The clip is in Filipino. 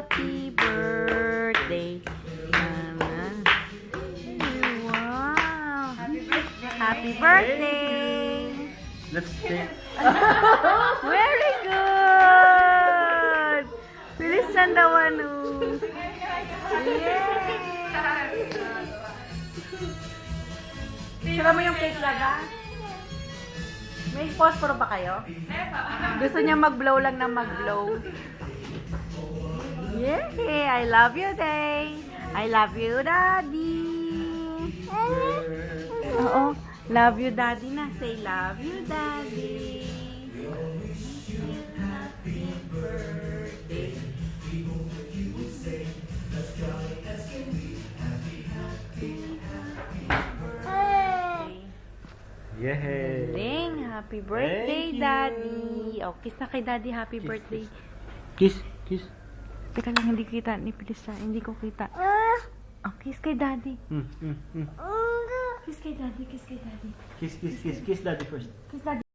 happy birthday. Wow. Happy birthday. Let's take. Very good. Bilis sandawan. Yay. Sira mo yung cake laga? May phosphor ba kayo? Gusto niya mag-blow lang na mag-blow. Yay! I love you, Day. I love you, Daddy. Oo. Love you, Daddy na. Say, love you, Daddy. Happy birthday. Yay! Ding, happy birthday, Thank you. Daddy. Oh, kiss na kay Daddy. Happy birthday. Kiss, kiss. Teka lang, hindi kita ni Pilisa. Hindi ko kita. Oh, kiss kay Daddy. Kiss kay Daddy, kiss kay Daddy. Kiss, kiss, kiss, kiss daddy first. Kiss Daddy.